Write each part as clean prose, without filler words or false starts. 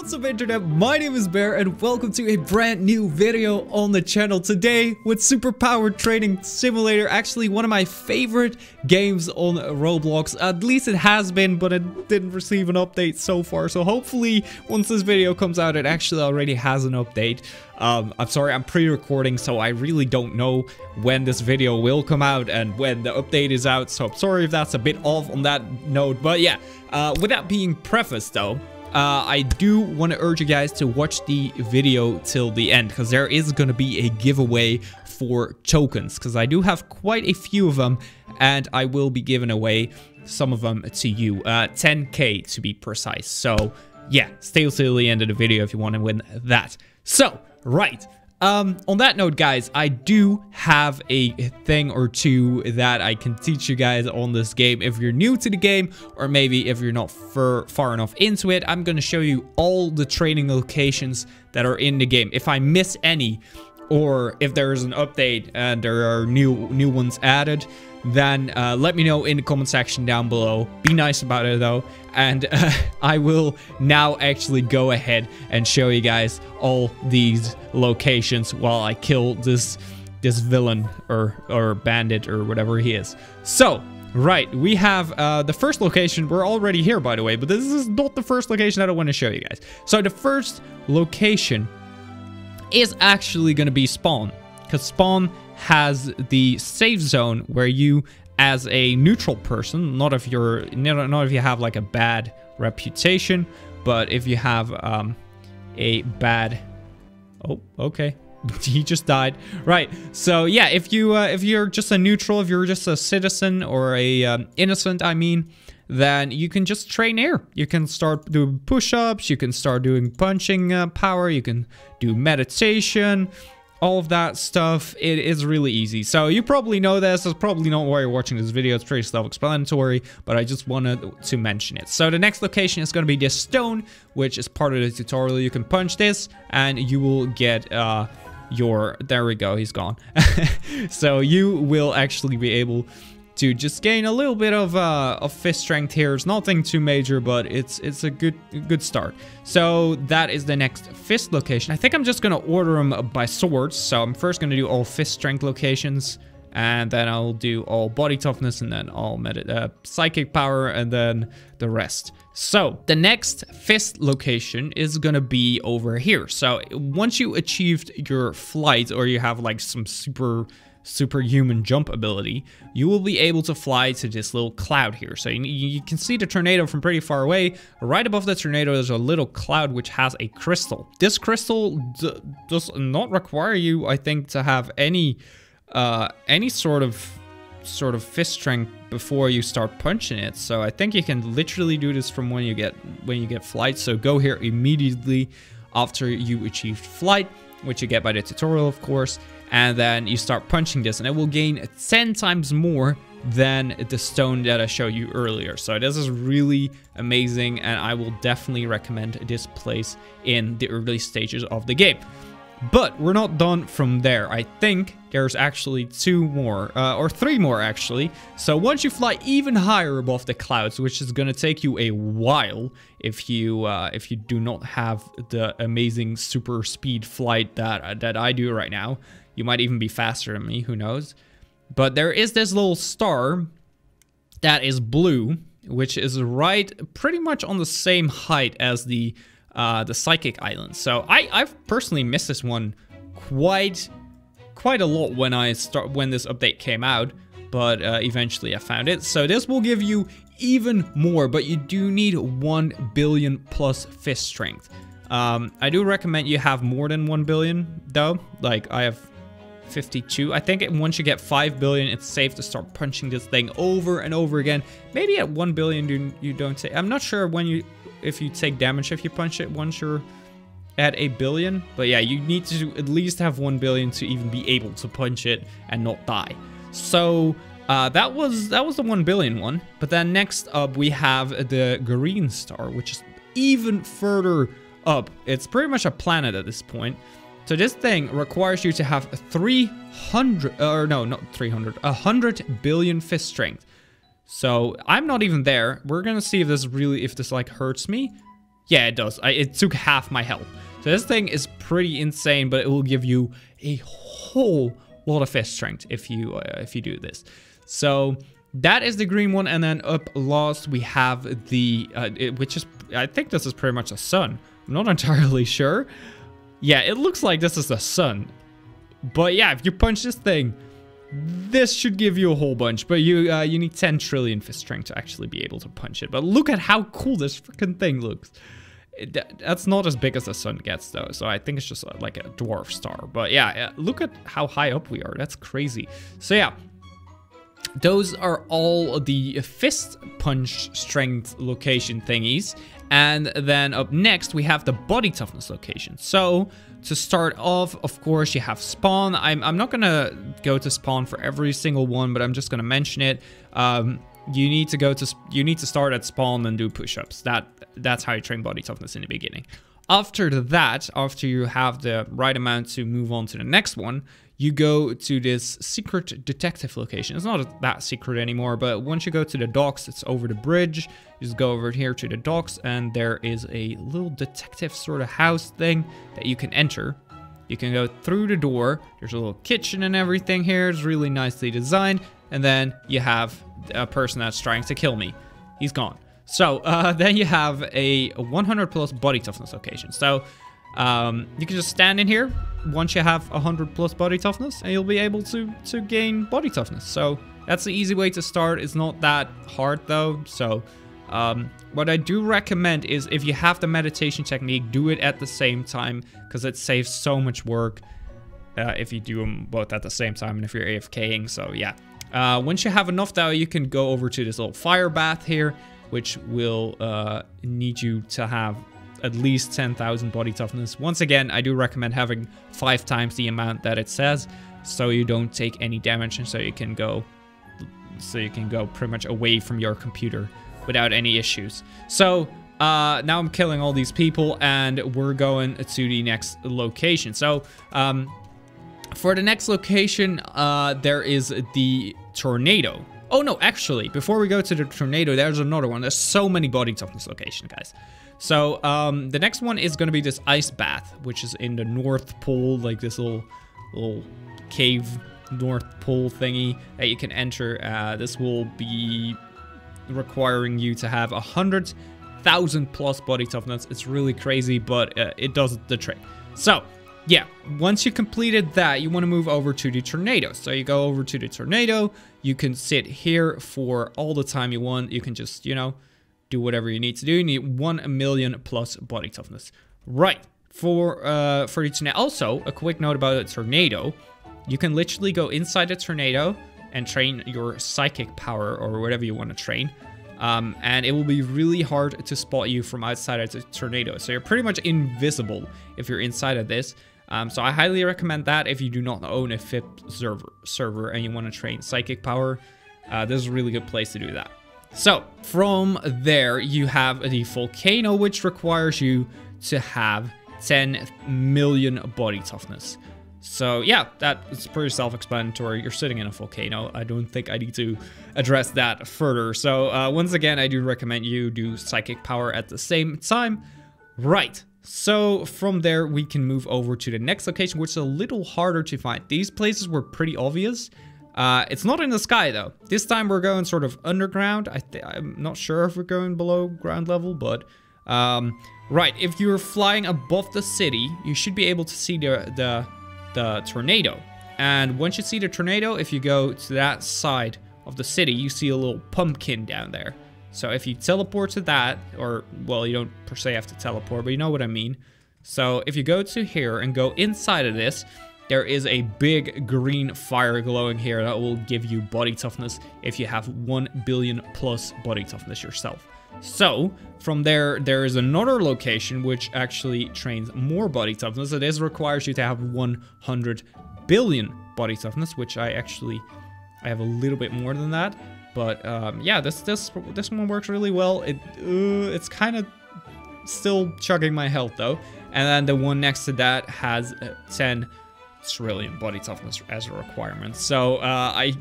What's up internet, my name is Bear and welcome to a brand new video on the channel today with Superpowered Training Simulator. Actually one of my favorite games on Roblox, at least it has been, but it didn't receive an update so far. So hopefully once this video comes out it actually already has an update. I'm sorry, I'm pre-recording, so I really don't know when this video will come out and when the update is out, so I'm sorry if that's a bit off on that note. But yeah, with that being prefaced though, I do want to urge you guys to watch the video till the end, because there is going to be a giveaway for tokens, because I do have quite a few of them, and I will be giving away some of them to you, 10k to be precise. So yeah, stay till the end of the video if you want to win that. So, right. On that note, guys, I do have a thing or two that I can teach you guys on this game. If you're new to the game, or maybe if you're not far enough into it, I'm going to show you all the training locations that are in the game. If I miss any, or if there's an update and there are new ones added, then let me know in the comment section down below. Be nice about it though, and I will now actually go ahead and show you guys all these locations while I kill this villain or bandit or whatever he is. So right, we have the first location. We're already here, by the way, but this is not the first location that I want to show you guys. So the first location is actually going to be Spawn, because Spawn has the safe zone where you, as a neutral person, not if you have like a bad reputation, but if you have a bad, oh, okay, he just died. Right, so yeah, if you're just a neutral, if you're just a citizen or a innocent, I mean, then you can just train here. You can start doing push-ups, you can start doing punching power, you can do meditation, all of that stuff. It is really easy. So you probably know this. That's probably not why you're watching this video. It's pretty self-explanatory, but I just wanted to mention it. So the next location is going to be this stone, which is part of the tutorial. You can punch this and you will get there we go, he's gone. So you will actually be able to just gain a little bit of fist strength here. It's nothing too major, but it's a good start. So that is the next fist location. I think I'm just gonna order them by swords. So I'm first gonna do all fist strength locations, and then I'll do all body toughness, and then all psychic power, and then the rest. So the next fist location is gonna be over here. So once you achieved your flight, or you have like some superhuman jump ability, you will be able to fly to this little cloud here. So you can see the tornado from pretty far away. Right above the tornado there's a little cloud which has a crystal. This crystal does not require you, I think, to have any sort of fist strength before you start punching it. So I think you can literally do this from when you get flight. So go here immediately after you achieved flight, which you get by the tutorial, of course, and then you start punching this, and it will gain 10 times more than the stone that I showed you earlier. So this is really amazing, and I will definitely recommend this place in the early stages of the game. But we're not done from there. I think there's actually 2 more, or 3 more actually. So once you fly even higher above the clouds, which is gonna take you a while if you do not have the amazing super speed flight that I do right now. You might even be faster than me, who knows? But there is this little star that is blue, which is right pretty much on the same height as the psychic island. So I've personally missed this one quite a lot when this update came out, but eventually I found it. So this will give you even more, but you do need 1 billion plus fist strength. I do recommend you have more than 1 billion though. Like I have 52. I think once you get 5 billion, it's safe to start punching this thing over and over again. Maybe at 1 billion you don't take. I'm not sure if you take damage if you punch it once you're at 1 billion. But yeah, you need to at least have 1 billion to even be able to punch it and not die. So that was the 1 billion one. But then next up we have the green star, which is even further up. It's pretty much a planet at this point. So this thing requires you to have 100 billion fist strength. So I'm not even there. We're gonna see if this like hurts me. Yeah, it does. It took half my health. So this thing is pretty insane, but it will give you a whole lot of fist strength if you do this. So that is the green one, and then up last we have the which is, I think this is pretty much a sun. I'm not entirely sure. Yeah, it looks like this is the sun. But yeah, if you punch this thing, this should give you a whole bunch. But you need 10 trillion fist strength to actually be able to punch it. But look at how cool this freaking thing looks. That's not as big as the sun gets though, so I think it's just like a dwarf star. But yeah, look at how high up we are. That's crazy. So yeah, those are all the fist punch strength location thingies. And then up next we have the body toughness location. So to start off, of course, you have spawn. I'm not gonna go to spawn for every single one, but I'm just gonna mention it. You need to start at spawn and do push-ups. That's how you train body toughness in the beginning. After that, after you have the right amount to move on to the next one, you go to this secret detective location. It's not that secret anymore, but once you go to the docks, it's over the bridge. You just go over here to the docks, and there is a little detective sort of house thing that you can enter. You can go through the door. There's a little kitchen and everything here. It's really nicely designed. And then you have a person that's trying to kill me. He's gone. So then you have a 100 plus body toughness location. So you can just stand in here once you have 100 plus body toughness, and you'll be able to gain body toughness. So that's the easy way to start. It's not that hard though. So what I do recommend is, if you have the meditation technique, do it at the same time, because it saves so much work if you do them both at the same time and if you're AFKing. So yeah. Once you have enough though, you can go over to this little fire bath here, which will need you to have at least 10,000 body toughness. Once again, I do recommend having 5 times the amount that it says, so you don't take any damage, and so you can go pretty much away from your computer without any issues. So now I'm killing all these people, and we're going to the next location. So for the next location, there is the tornado. Oh no, actually, before we go to the tornado, there's another one. There's so many body toughness locations, guys. So the next one is going to be this ice bath, which is in the North Pole, like this little cave North Pole thingy that you can enter. This will be requiring you to have 100,000 plus body toughness. It's really crazy, but it does the trick. So yeah, once you completed that, you want to move over to the tornado. So you go over to the tornado. You can sit here for all the time you want. You can just, you know, do whatever you need to do. You need 1 million plus body toughness. Right. For the tornado. Also, a quick note about a tornado. You can literally go inside the tornado and train your psychic power or whatever you want to train. And it will be really hard to spot you from outside of the tornado. So you're pretty much invisible if you're inside of this. So I highly recommend that if you do not own a FIP server and you want to train psychic power. This is a really good place to do that. So from there, you have the volcano, which requires you to have 10 million body toughness. So yeah, that is pretty self-explanatory. You're sitting in a volcano. I don't think I need to address that further. So once again, I do recommend you do psychic power at the same time. Right. So from there, we can move over to the next location, which is a little harder to find. These places were pretty obvious. It's not in the sky though. This time we're going sort of underground. I'm not sure if we're going below ground level, but right. If you're flying above the city, you should be able to see the tornado. And once you see the tornado, if you go to that side of the city, you see a little pumpkin down there. So if you teleport to that, or, well, you don't per se have to teleport, but you know what I mean. So if you go to here and go inside of this, there is a big green fire glowing here that will give you body toughness if you have 1 billion plus body toughness yourself. So from there, there is another location which actually trains more body toughness. So this requires you to have 100 billion body toughness, which I have a little bit more than that. But yeah, this one works really well. It's kind of still chugging my health though. And then the one next to that has 10 trillion body toughness as a requirement. So I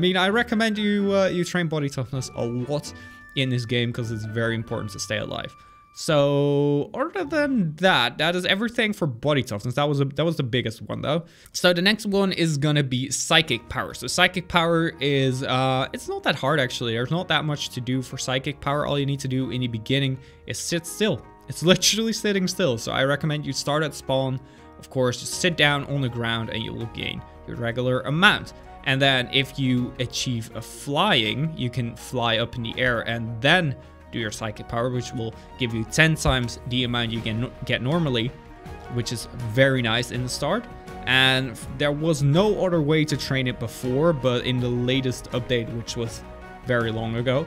mean, I recommend you train body toughness a lot in this game because it's very important to stay alive. So other than that, that is everything for body toughness. That was the biggest one though. So the next one is gonna be psychic power. So psychic power is it's not that hard actually. There's not that much to do for psychic power. All you need to do in the beginning is sit still. It's literally sitting still. So I recommend you start at spawn. Of course, just sit down on the ground and you will gain your regular amount. And then if you achieve a flying, you can fly up in the air and then do your psychic power, which will give you 10 times the amount you get normally, which is very nice in the start. And there was no other way to train it before, but in the latest update, which was very long ago,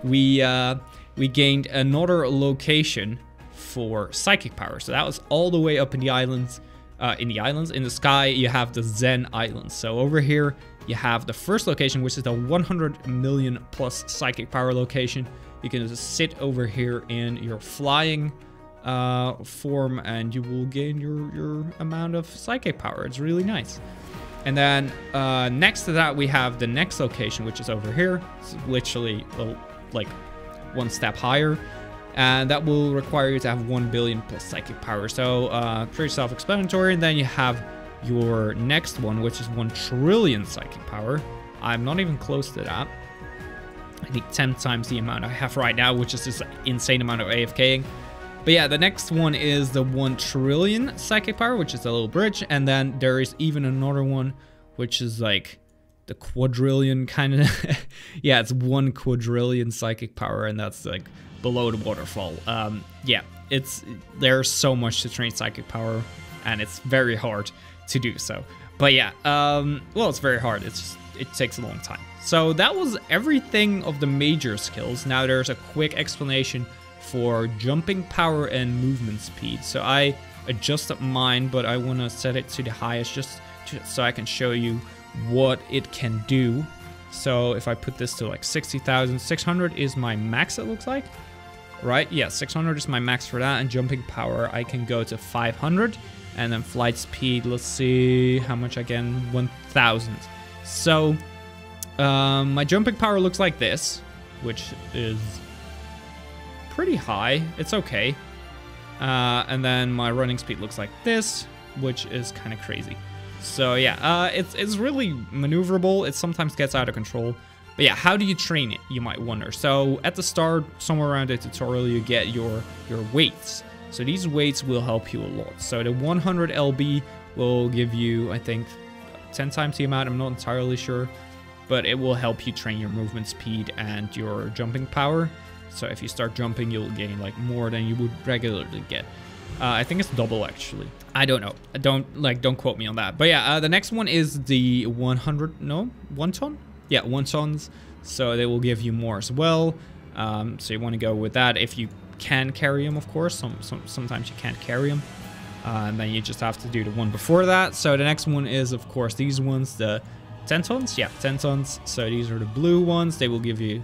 we gained another location for psychic power. So that was all the way up in the islands. In the sky, you have the Zen Islands. So over here, you have the first location, which is the 100 million plus psychic power location. You can just sit over here in your flying form and you will gain your amount of psychic power. It's really nice. And then next to that, we have the next location, which is over here. It's literally like one step higher. And that will require you to have 1 billion plus psychic power. So pretty self-explanatory. And then you have your next one, which is 1 trillion psychic power. I'm not even close to that. I think 10 times the amount I have right now, which is this insane amount of AFKing. But yeah, the next one is the 1 trillion psychic power, which is a little bridge. And then there is even another one, which is like the quadrillion kind of. Yeah, it's 1 quadrillion psychic power, and that's like below the waterfall. Yeah, there's so much to train psychic power, and it's very hard to do so. But yeah, well, it's very hard. It takes a long time. So that was everything of the major skills. Now there's a quick explanation for jumping power and movement speed. So I adjusted mine, but I want to set it to the highest just so I can show you what it can do. So if I put this to like 60,000, 600 is my max, it looks like. Right? Yeah, 600 is my max for that. And jumping power, I can go to 500. And then flight speed, let's see how much I get, 1,000. So my jumping power looks like this, which is pretty high. It's okay. And then my running speed looks like this, which is kind of crazy. So yeah, it's really maneuverable. It sometimes gets out of control. But yeah, how do you train it, you might wonder. So at the start, somewhere around the tutorial, you get your weights. So these weights will help you a lot. So the 100 lb will give you, I think, 10 times the amount. I'm not entirely sure. But it will help you train your movement speed and your jumping power. So if you start jumping, you'll gain like more than you would regularly get. I think it's double actually. I don't know. Don't quote me on that. But yeah, the next one is the 1 ton? Yeah, 1 tons. So they will give you more as well. So you want to go with that if you can carry them, of course. Sometimes you can't carry them. And then you just have to do the one before that. So the next one is, of course, these ones, the 10 tons. Yeah, 10 tons. So these are the blue ones. They will give you,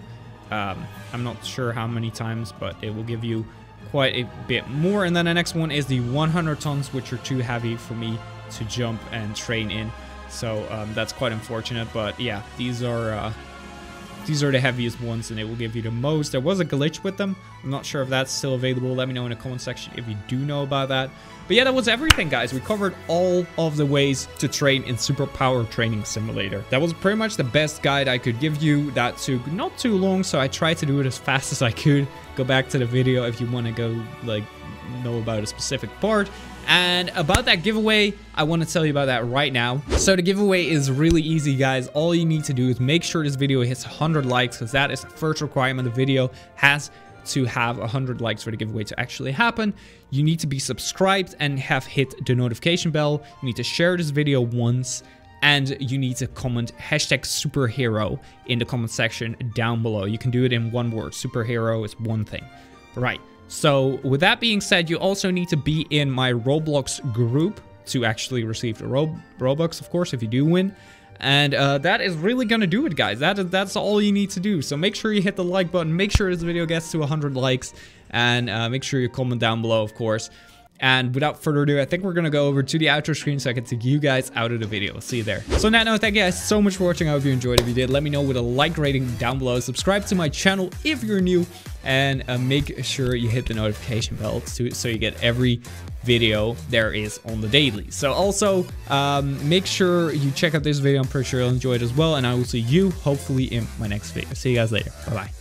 I'm not sure how many times, but it will give you quite a bit more. And then the next one is the 100 tons, which are too heavy for me to jump and train in. So that's quite unfortunate. But yeah, these are the heaviest ones, and it will give you the most. There was a glitch with them. I'm not sure if that's still available. Let me know in the comment section if you do know about that. But yeah, that was everything, guys. We covered all of the ways to train in Super Power Training Simulator. That was pretty much the best guide I could give you. That took not too long, so I tried to do it as fast as I could. Go back to the video if you want to go, like, know about a specific part. And about that giveaway, I want to tell you about that right now. So the giveaway is really easy, guys. All you need to do is make sure this video hits 100 likes, because that is the first requirement. The video has to have 100 likes for the giveaway to actually happen. You need to be subscribed and have hit the notification bell. You need to share this video once, and you need to comment #superhero in the comment section down below. You can do it in one word. Superhero is one thing. Right. So with that being said, you also need to be in my Roblox group to actually receive the Robux, of course, if you do win. And that is really gonna do it, guys. That's all you need to do. So make sure you hit the like button. Make sure this video gets to 100 likes. And make sure you comment down below, of course. And without further ado, I think we're going to go over to the outro screen so I can take you guys out of the video. See you there. So on that note, thank you guys so much for watching. I hope you enjoyed. If you did, let me know with a like rating down below. Subscribe to my channel if you're new, and make sure you hit the notification bell so you get every video there is on the daily. So also make sure you check out this video. I'm pretty sure you'll enjoy it as well, and I will see you hopefully in my next video. See you guys later. Bye bye.